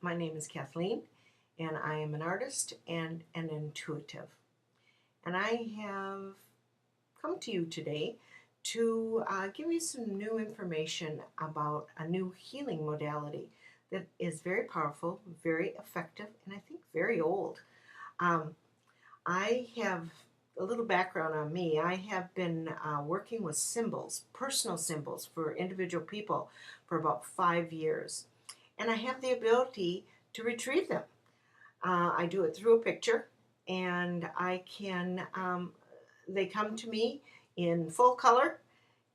My name is Kathleen, and I am an artist and an intuitive. And I have come to you today to give you some new information about a new healing modality that is very powerful, very effective, and I think very old. Um, I have a little background on me. I have been working with symbols, personal symbols for individual people for about 5 years. And I have the ability to retrieve them. I do it through a picture, and they come to me in full color,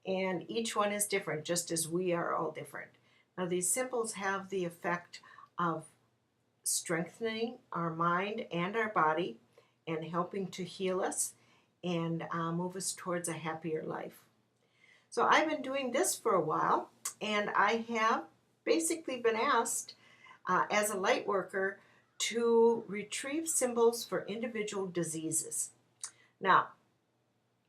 and each one is different, just as we are all different. Now, these symbols have the effect of strengthening our mind and our body and helping to heal us and move us towards a happier life. So I've been doing this for a while, and I have basically been asked as a light worker to retrieve symbols for individual diseases. Now,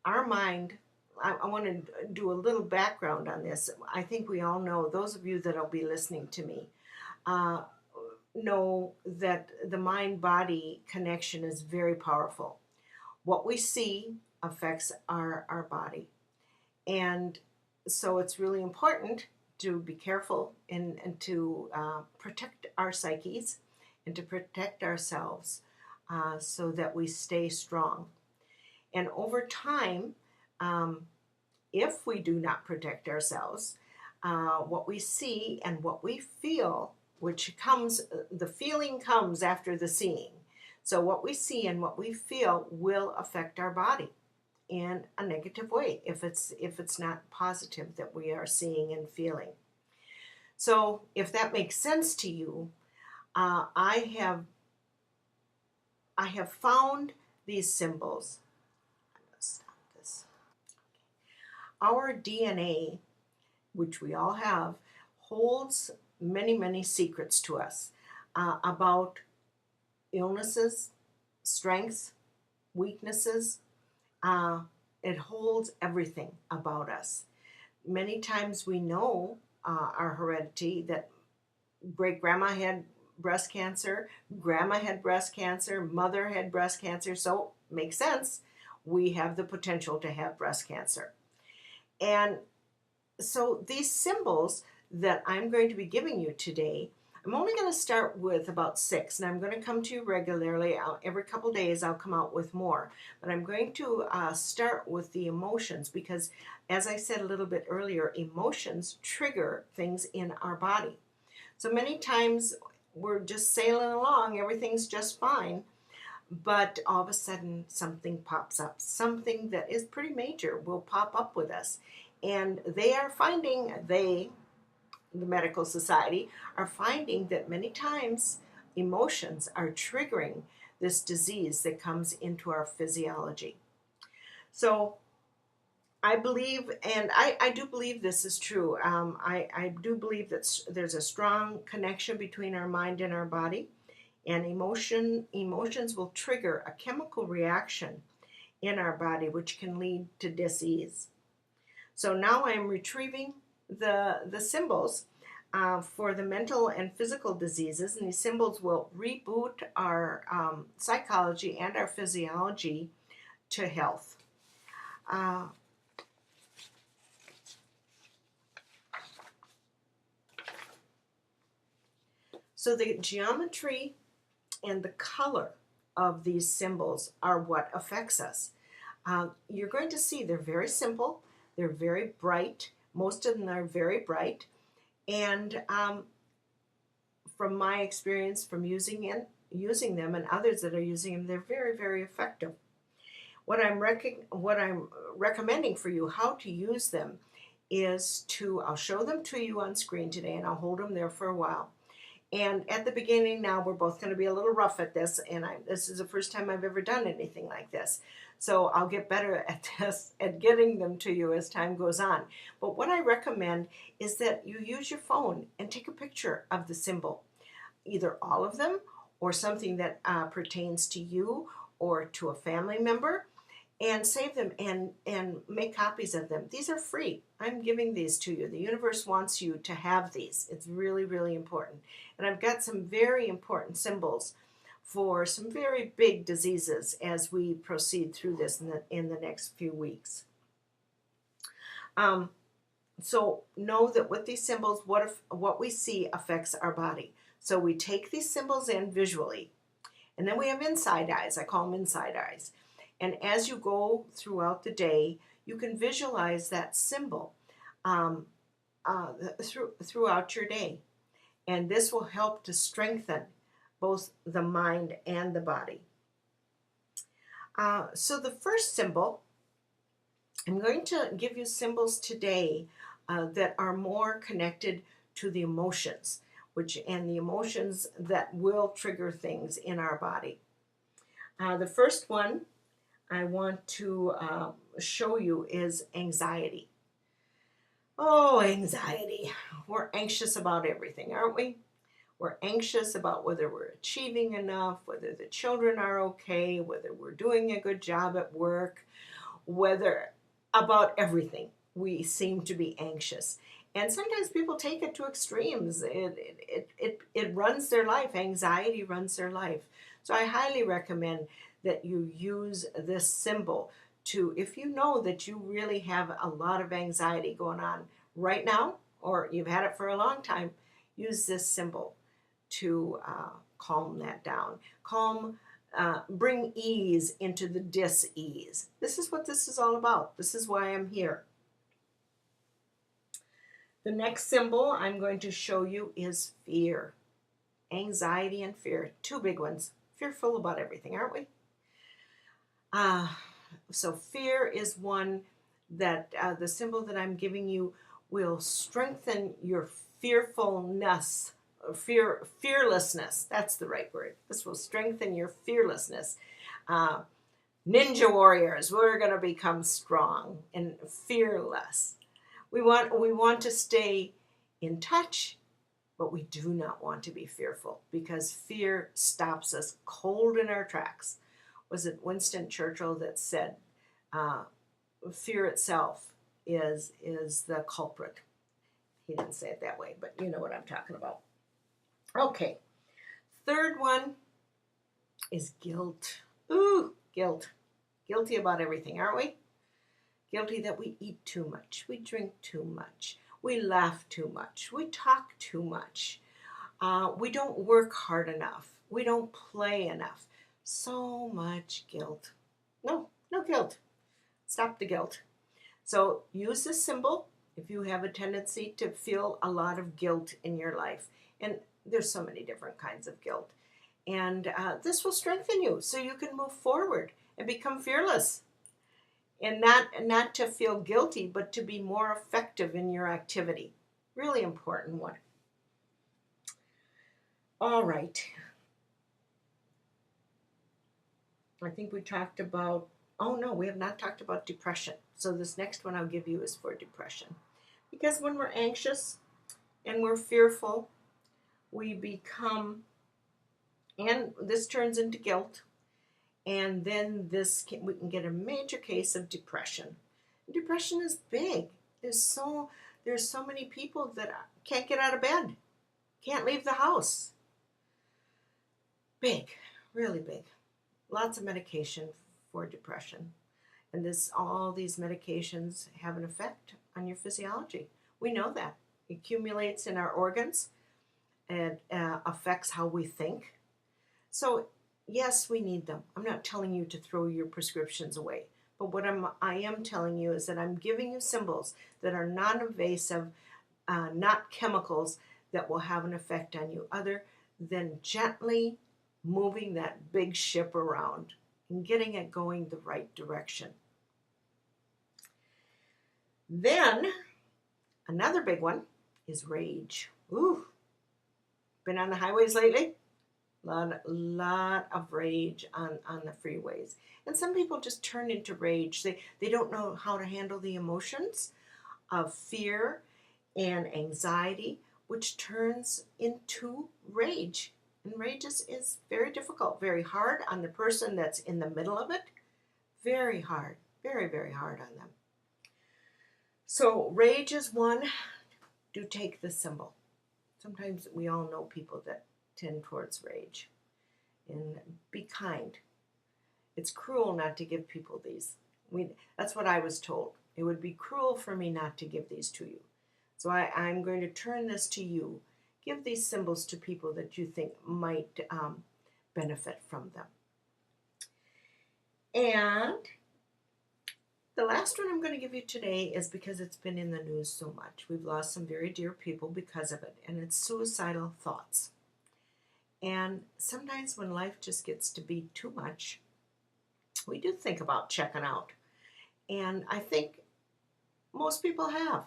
our mind, I want to do a little background on this. I think we all know, those of you that will be listening to me, know that the mind-body connection is very powerful. What we see affects our body. And so it's really important to be careful and to protect our psyches and to protect ourselves so that we stay strong. And over time, if we do not protect ourselves, what we see and what we feel, the feeling comes after the seeing. So what we see and what we feel will affect our body in a negative way if it's not positive that we are seeing and feeling. So if that makes sense to you, I have found these symbols. I'm going to stop this. Our DNA, which we all have, holds many secrets to us about illnesses, strengths, weaknesses. It holds everything about us. Many times we know our heredity, that great-grandma had breast cancer, grandma had breast cancer, mother had breast cancer, so makes sense. We have the potential to have breast cancer. And so these symbols that I'm going to be giving you today, I'm only going to start with about 6, and I'm going to come to you regularly. Every couple days I'll come out with more. But I'm going to start with the emotions because, as I said a little bit earlier, emotions trigger things in our body. So many times we're just sailing along, everything's just fine, but all of a sudden something pops up. Something that is pretty major will pop up with us. And the medical society, are finding that many times emotions are triggering this disease that comes into our physiology. So I believe, and I do believe this is true, I do believe that there's a strong connection between our mind and our body, and emotions will trigger a chemical reaction in our body which can lead to disease. So now I'm retrieving the symbols for the mental and physical diseases, and these symbols will reboot our psychology and our physiology to health. So the geometry and the color of these symbols are what affects us. You're going to see they're very simple, they're very bright, most of them are very bright, and from my experience from using them and others that are using them, they're very effective. What I'm recommending for you how to use them is I'll show them to you on screen today, and I'll hold them there for a while. And at the beginning now, we're both going to be a little rough at this, and this is the first time I've ever done anything like this. So I'll get better at this, at getting them to you as time goes on. But what I recommend is that you use your phone and take a picture of the symbol, either all of them or something that pertains to you or to a family member, and save them and make copies of them. These are free. I'm giving these to you. The universe wants you to have these. It's really, really important. And I've got some very important symbols for some very big diseases as we proceed through this in the next few weeks. So know that with these symbols, what we see affects our body. So we take these symbols in visually, and then we have inside eyes. I call them inside eyes. And as you go throughout the day, you can visualize that symbol throughout your day. And this will help to strengthen both the mind and the body. So the first symbol, I'm going to give you symbols today that are more connected to the emotions, and the emotions that will trigger things in our body. The first one I want to show you is anxiety. Oh, anxiety. We're anxious about everything, aren't we? We're anxious about whether we're achieving enough, whether the children are okay, whether we're doing a good job at work, about everything. We seem to be anxious. And sometimes people take it to extremes. It runs their life. Anxiety runs their life. So I highly recommend that you use this symbol to, if you know that you really have a lot of anxiety going on right now, or you've had it for a long time, use this symbol to calm that down. Bring ease into the dis-ease. This is what this is all about. This is why I'm here. The next symbol I'm going to show you is fear. Anxiety and fear, two big ones. Fearful about everything, aren't we? So fear is one that the symbol that I'm giving you will strengthen your fearfulness. Fearlessness, that's the right word. This will strengthen your fearlessness. Ninja warriors, we're going to become strong and fearless. We want to stay in touch, but we do not want to be fearful, because fear stops us cold in our tracks. Was it Winston Churchill that said, fear itself is the culprit? He didn't say it that way, but you know what I'm talking about. Okay, third one is guilt. Ooh, guilt. Guilty about everything, aren't we? Guilty that we eat too much, we drink too much, we laugh too much, we talk too much, we don't work hard enough, we don't play enough. So much guilt. No guilt. Stop the guilt. So use this symbol if you have a tendency to feel a lot of guilt in your life. And there's so many different kinds of guilt. And this will strengthen you so you can move forward and become fearless. And not to feel guilty, but to be more effective in your activity. Really important one. All right. I think we talked about, oh no, we have not talked about depression. So this next one I'll give you is for depression. Because when we're anxious and we're fearful, we become, and this turns into guilt, and then we can get a major case of depression. Depression is big. There's so many people that can't get out of bed, can't leave the house. Big, really big. Lots of medication for depression. And all these medications have an effect on your physiology. We know that. It accumulates in our organs and affects how we think. So yes, we need them. I'm not telling you to throw your prescriptions away. But what I am telling you is that I'm giving you symbols that are non-invasive, not chemicals that will have an effect on you, other than gently moving that big ship around and getting it going the right direction. Then, another big one is rage. Ooh, been on the highways lately? Lot of rage on the freeways. And some people just turn into rage. They don't know how to handle the emotions of fear and anxiety, which turns into rage. And rage is very difficult, very hard on the person that's in the middle of it, Very hard, very, very hard on them. So rage is one. Do take the symbol. Sometimes we all know people that tend towards rage. And be kind. It's cruel not to give people these. That's what I was told. It would be cruel for me not to give these to you. So I'm going to turn this to you. Give these symbols to people that you think might benefit from them. And the last one I'm going to give you today is because it's been in the news so much. We've lost some very dear people because of it, and it's suicidal thoughts. And sometimes when life just gets to be too much, we do think about checking out. And I think most people have.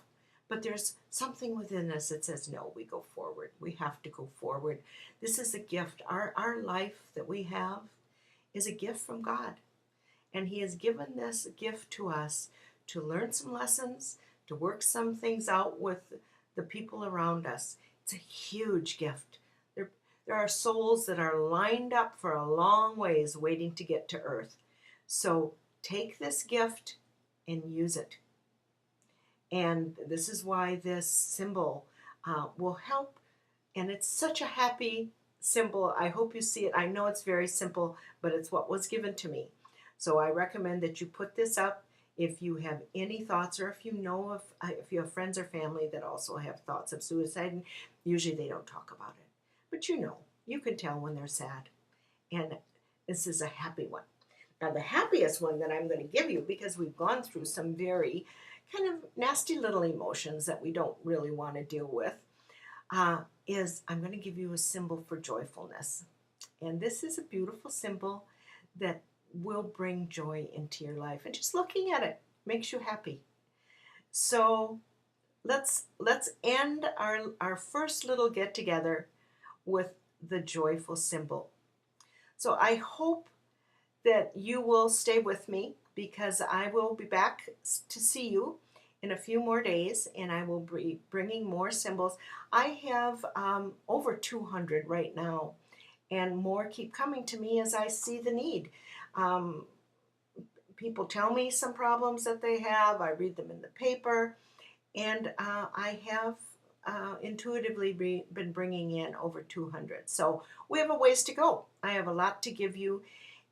But there's something within us that says, no, we go forward. We have to go forward. This is a gift. Our life that we have is a gift from God. And He has given this gift to us to learn some lessons, to work some things out with the people around us. It's a huge gift. There are souls that are lined up for a long ways waiting to get to earth. So take this gift and use it. And this is why this symbol will help. And it's such a happy symbol. I hope you see it. I know it's very simple, but it's what was given to me. So I recommend that you put this up if you have any thoughts, or if you know of, if you have friends or family that also have thoughts of suicide. And usually they don't talk about it. But you can tell when they're sad. And this is a happy one. Now the happiest one that I'm going to give you, because we've gone through some very kind of nasty little emotions that we don't really want to deal with, is I'm going to give you a symbol for joyfulness. And this is a beautiful symbol that will bring joy into your life. And just looking at it makes you happy. So let's end our first little get together with the joyful symbol. So I hope that you will stay with me, because I will be back to see you in a few more days, and I will be bringing more symbols. I have over 200 right now, and more keep coming to me as I see the need. People tell me some problems that they have. I read them in the paper, and I have intuitively been bringing in over 200. So we have a ways to go. I have a lot to give you,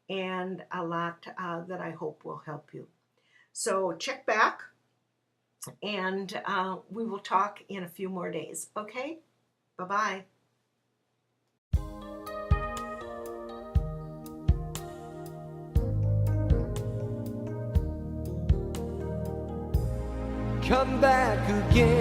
and a lot that I hope will help you. So check back, and we will talk in a few more days. Okay? Bye-bye. Come back again.